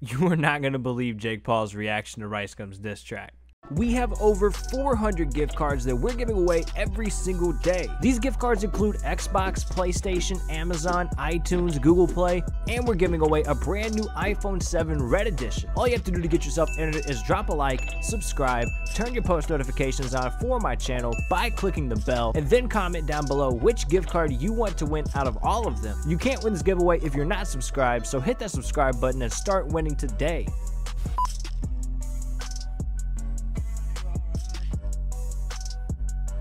You are not going to believe Jake Paul's reaction to Ricegum's diss track. We have over 400 gift cards that we're giving away every single day. These gift cards include Xbox, PlayStation, Amazon, iTunes, Google Play, and we're giving away a brand new iPhone 7 Red Edition. All you have to do to get yourself entered is drop a like, subscribe, turn your post notifications on for my channel by clicking the bell, and then comment down below which gift card you want to win out of all of them. You can't win this giveaway if you're not subscribed, so hit that subscribe button and start winning today.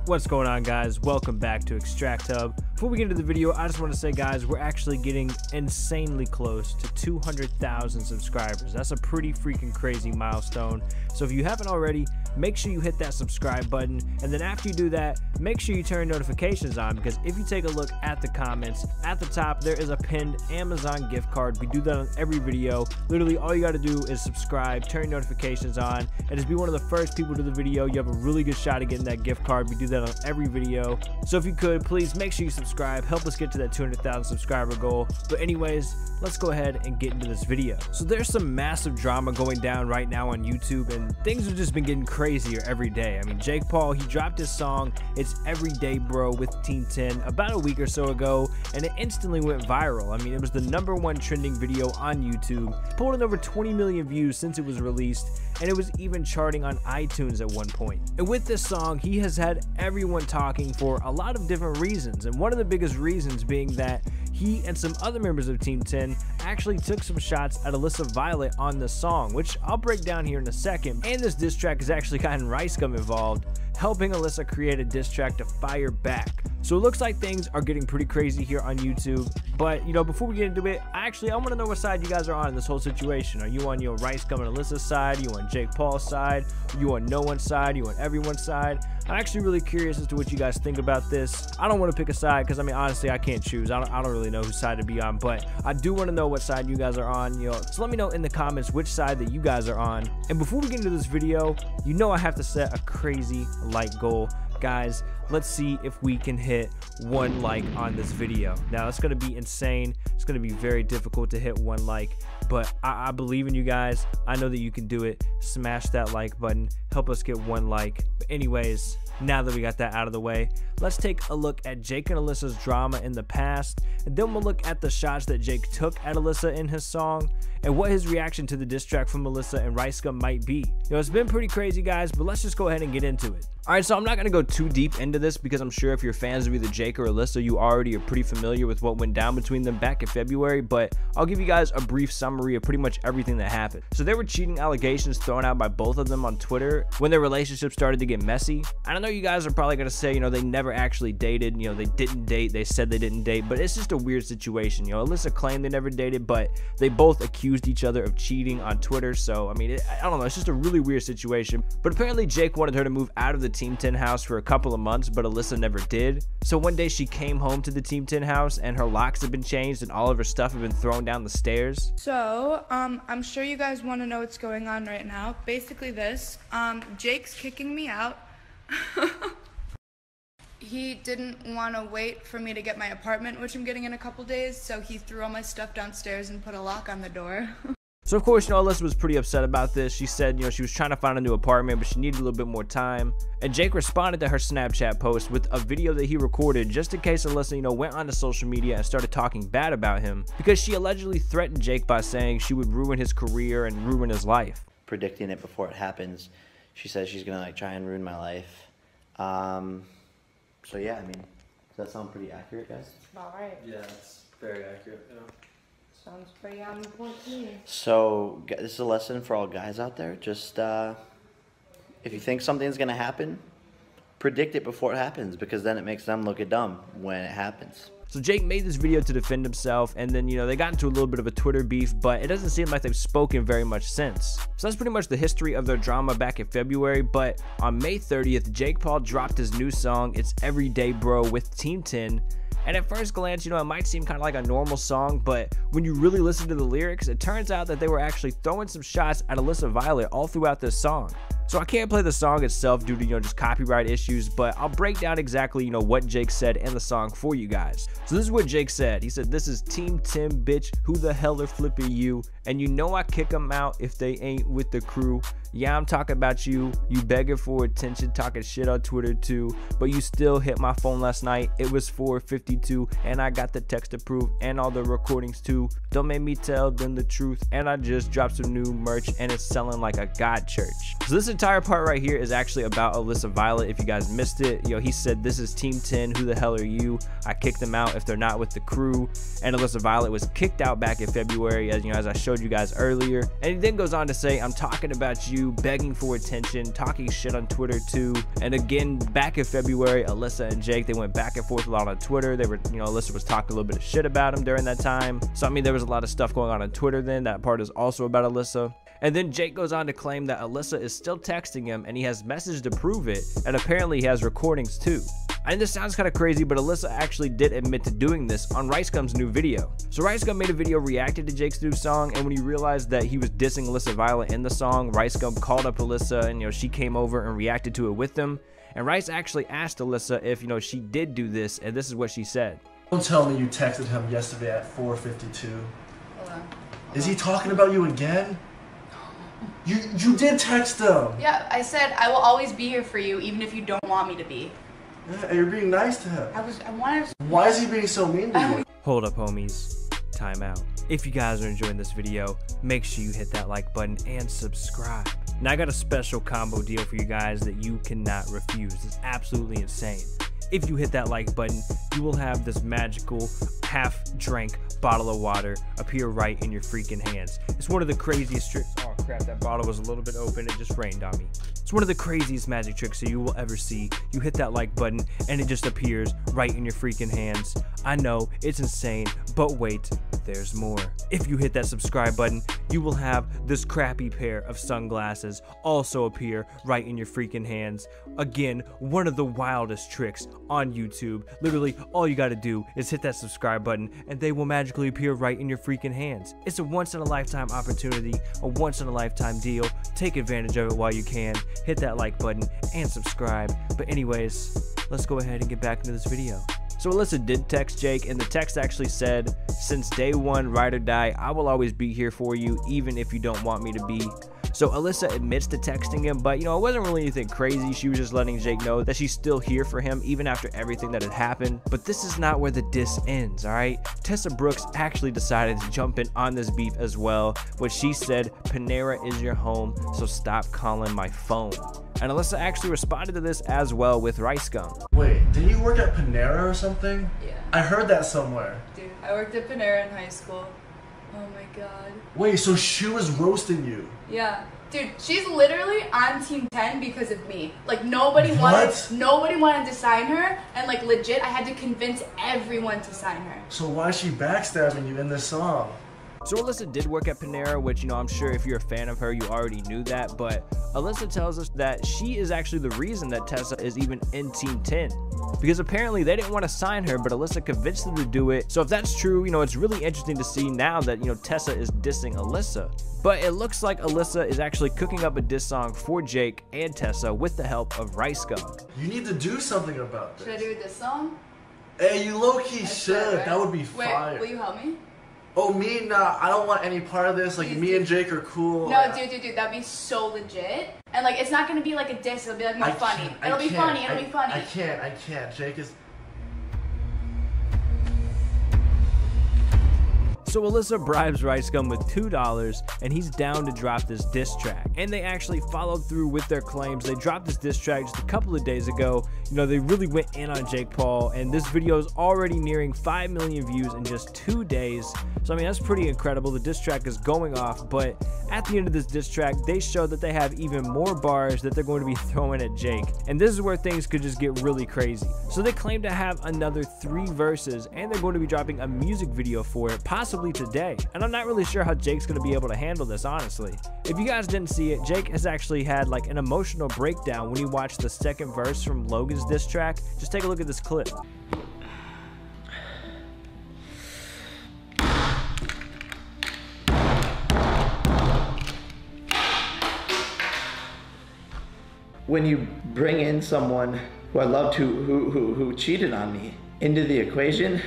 What's going on, guys? Welcome back to Extract Hub. Before we get into the video, I just want to say, guys, we're actually getting insanely close to 200,000 subscribers. That's a pretty freaking crazy milestone. So if you haven't already, make sure you hit that subscribe button, and then after you do that, make sure you turn notifications on, because if you take a look at the comments at the top, there is a pinned Amazon gift card. We do that on every video. Literally all you got to do is subscribe, turn notifications on, and just be one of the first people to the video. You have a really good shot at getting that gift card. We do that on every video. So if you could, please make sure you subscribe, help us get to that 200,000 subscriber goal. But anyways, let's go ahead and get into this video. So there's some massive drama going down right now on YouTube, and things have just been getting crazier every day. I mean, Jake Paul, he dropped his song It's Everyday Bro with Team 10 about a week or so ago, and it instantly went viral. I mean, it was the #1 trending video on YouTube, pulled in over 20 million views since it was released, and it was even charting on iTunes at one point. And with this song, he has had everyone talking for a lot of different reasons, and one of the biggest reasons being that he and some other members of Team 10 actually took some shots at Alissa Violet on the song, which I'll break down here in a second. And this diss track has actually gotten Ricegum involved, helping Alissa create a diss track to fire back. So it looks like things are getting pretty crazy here on YouTube. But, you know, before we get into it, I want to know what side you guys are on in this whole situation. Are you on, Ricegum and Alyssa's side? Are you on Jake Paul's side? Are you on no one's side? Are you on everyone's side? I'm actually really curious as to what you guys think about this. I don't want to pick a side because, I mean, honestly, I can't choose. I don't really know whose side to be on, but I do want to know what side you guys are on. So let me know in the comments which side that you guys are on. And before we get into this video, I have to set a crazy like goal. Guys, let's see if we can hit 1 like on this video. Now, it's going to be insane. It's going to be very difficult to hit 1 like, but I believe in you guys. I know that you can do it. Smash that like button. Help us get 1 like. But anyways, now that we got that out of the way, let's take a look at Jake and Alyssa's drama in the past, and then we'll look at the shots that Jake took at Alissa in his song, and what his reaction to the diss track from Alissa and Ricegum might be. It's been pretty crazy, guys, but let's just go ahead and get into it. Alright, so I'm not going to go too deep into this because I'm sure if you're fans of either Jake or Alissa, you already are pretty familiar with what went down between them back in February, but I'll give you guys a brief summary of pretty much everything that happened. So there were cheating allegations thrown out by both of them on Twitter when their relationship started to get messy. I know you guys are probably going to say, they never actually dated, they didn't date, they said they didn't date, but it's just a weird situation. Alissa claimed they never dated, but they both accused each other of cheating on Twitter, so I mean, I don't know, it's just a really weird situation. But apparently Jake wanted her to move out of the Team 10 house for a couple of months, but Alissa never did. So one day she came home to the Team 10 house and her locks had been changed and all of her stuff had been thrown down the stairs. So, I'm sure you guys want to know what's going on right now. Basically this, Jake's kicking me out. He didn't want to wait for me to get my apartment, which I'm getting in a couple days, so he threw all my stuff downstairs and put a lock on the door. So of course, Alissa was pretty upset about this. She said, she was trying to find a new apartment, but she needed a little bit more time. And Jake responded to her Snapchat post with a video that he recorded just in case Alissa, went onto social media and started talking bad about him, because she allegedly threatened Jake by saying she would ruin his career and ruin his life. Predicting it before it happens. She says she's gonna try and ruin my life. So yeah, I mean, does that sound pretty accurate, guys? All right. Yeah, it's very accurate. Sounds pretty on point to me. So this is a lesson for all guys out there. Just if you think something's gonna happen, predict it before it happens, because then it makes them look dumb when it happens. So Jake made this video to defend himself, and then, they got into a little bit of a Twitter beef, but it doesn't seem like they've spoken very much since. So that's pretty much the history of their drama back in February, but on May 30th, Jake Paul dropped his new song, It's Everyday Bro with Team 10. And at first glance, it might seem kind of like a normal song, but when you really listen to the lyrics, it turns out that they were actually throwing some shots at Alissa Violet all throughout this song. So I can't play the song itself due to, just copyright issues, but I'll break down exactly, what Jake said in the song for you guys. So this is what Jake said. He said, "This is Team 10, bitch. Who the hell are flipping you? And you know I kick them out if they ain't with the crew. Yeah, I'm talking about you. You begging for attention, talking shit on Twitter too. But you still hit my phone last night. It was 4:52 and I got the text to prove and all the recordings too. Don't make me tell them the truth. And I just dropped some new merch and it's selling like a god church. So this entire part right here is actually about Alissa Violet. If you guys missed it, he said, "This is Team 10. Who the hell are you? I kicked them out if they're not with the crew." And Alissa Violet was kicked out back in February, as I showed you guys earlier. And he then goes on to say, "I'm talking about you, begging for attention, talking shit on Twitter too." And again, back in February, Alissa and Jake, they went back and forth a lot on Twitter. They were, Alissa was talking a little bit of shit about him during that time. So I mean, there was a lot of stuff going on Twitter then. That part is also about Alissa. And then Jake goes on to claim that Alissa is still texting him and he has message to prove it, and apparently he has recordings too. And this sounds kind of crazy, but Alissa actually did admit to doing this on Ricegum's new video. So Ricegum made a video reacting to Jake's new song, and when he realized that he was dissing Alissa Violet in the song, Ricegum called up Alissa and she came over and reacted to it with him. And Rice actually asked Alissa if she did do this, and this is what she said. Don't tell me you texted him yesterday at 4:52. Hold on. Is he talking about you again? You did text him. Yeah, I said I will always be here for you, even if you don't want me to be. Yeah, and you're being nice to him. I wanted to... Why is he being so mean to you? Hold up, homies. Time out. If you guys are enjoying this video, make sure you hit that like button and subscribe. Now I got a special combo deal for you guys that you cannot refuse. It's absolutely insane. If you hit that like button, you will have this magical half-drank bottle of water appear right in your freaking hands. It's one of the craziest tricks. Oh crap, that bottle was a little bit open. It just rained on me. It's one of the craziest magic tricks that you will ever see. You hit that like button and it just appears right in your freaking hands. I know, it's insane, but wait, there's more. If you hit that subscribe button, you will have this crappy pair of sunglasses also appear right in your freaking hands. Again, one of the wildest tricks on YouTube. Literally, all you gotta do is hit that subscribe button and they will magically appear right in your freaking hands. It's a once-in-a-lifetime opportunity, a once-in-a-lifetime deal. Take advantage of it while you can. Hit that like button and subscribe. But anyways, let's go ahead and get back into this video. So Alissa did text Jake, and the text actually said, "Since day one, ride or die, I will always be here for you, even if you don't want me to be." So Alissa admits to texting him, but it wasn't really anything crazy. She was just letting Jake know that she's still here for him, even after everything that had happened. But this is not where the diss ends, alright? Tessa Brooks actually decided to jump in on this beef as well, when she said, "Panera is your home, so stop calling my phone." And Alissa actually responded to this as well with Ricegum. Wait, did you work at Panera or something? Yeah. I heard that somewhere. Dude, I worked at Panera in high school. Oh my god. Wait, so she was roasting you? Yeah. Dude, she's literally on Team 10 because of me. Like, nobody wanted to sign her, and like legit, I had to convince everyone to sign her. So why is she backstabbing you in this song? So Alissa did work at Panera, which, I'm sure if you're a fan of her, you already knew that, but Alissa tells us that she is actually the reason that Tessa is even in Team 10. Because apparently they didn't want to sign her, but Alissa convinced them to do it. So if that's true, it's really interesting to see now that, Tessa is dissing Alissa. But it looks like Alissa is actually cooking up a diss song for Jake and Tessa with the help of Ricegum. You need to do something about this. Should I do this song? Hey, you low-key should. Right? That would be Wait, fire. will you help me? Oh, me? Nah, I don't want any part of this. Like, Please, me dude. and Jake are cool. No, dude, that'd be so legit. And like, it's not gonna be like a diss, it'll be like more funny. It'll be funny. I can't. Jake is... So Alissa bribes Ricegum with $2 and he's down to drop this diss track. And they actually followed through with their claims. They dropped this diss track just a couple of days ago. They really went in on Jake Paul, and this video is already nearing 5 million views in just 2 days. So I mean, that's pretty incredible. The diss track is going off, but at the end of this diss track, they show that they have even more bars that they're going to be throwing at Jake. And this is where things could just get really crazy. So they claim to have another 3 verses, and they're going to be dropping a music video for it, possibly today. And I'm not really sure how Jake's going to be able to handle this, honestly. If you guys didn't see it, Jake has actually had like an emotional breakdown when he watched the second verse from Logan's diss track. Just take a look at this clip. When you bring in someone who I loved who cheated on me into the equation,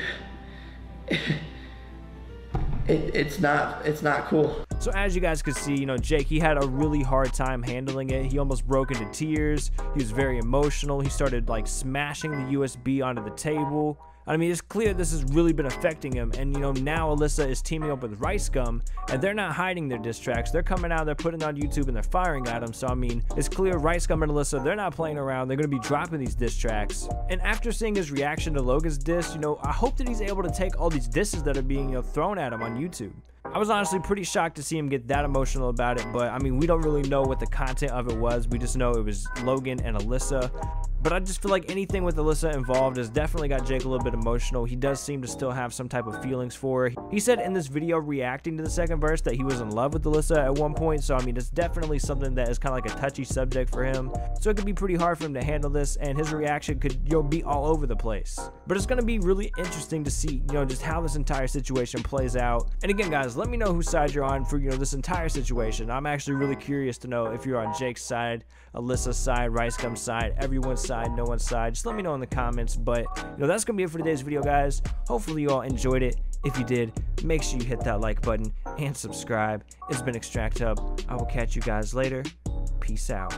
it's not cool. So as you guys could see, you know, Jake, he had a really hard time handling it. He almost broke into tears. He was very emotional. He started like smashing the USB onto the table. I mean, it's clear this has really been affecting him, and you know, now Alissa is teaming up with Ricegum, and they're not hiding their diss tracks. They're coming out, they're putting it on YouTube, and they're firing at him. So I mean, it's clear Ricegum and Alissa, they're not playing around. They're gonna be dropping these diss tracks. And after seeing his reaction to Logan's diss, you know, I hope that he's able to take all these disses that are being, you know, thrown at him on YouTube. I was honestly pretty shocked to see him get that emotional about it, but I mean, we don't really know what the content of it was. We just know it was Logan and Alissa. But I just feel like anything with Alissa involved has definitely got Jake a little bit emotional. He does seem to still have some type of feelings for her. He said in this video reacting to the second verse that he was in love with Alissa at one point. So I mean, it's definitely something that is kind of like a touchy subject for him. So it could be pretty hard for him to handle this, and his reaction could, you know, be all over the place. But it's going to be really interesting to see, you know, just how this entire situation plays out. And again, guys, let me know whose side you're on for, you know, this entire situation. I'm actually really curious to know if you're on Jake's side, Alissa's side, Ricegum's side, everyone's side, no one's side. Just let me know in the comments. But you know, that's gonna be it for today's video, guys. Hopefully you all enjoyed it. If you did, make sure you hit that like button and subscribe. It's been Extract Hub. I will catch you guys later. Peace out.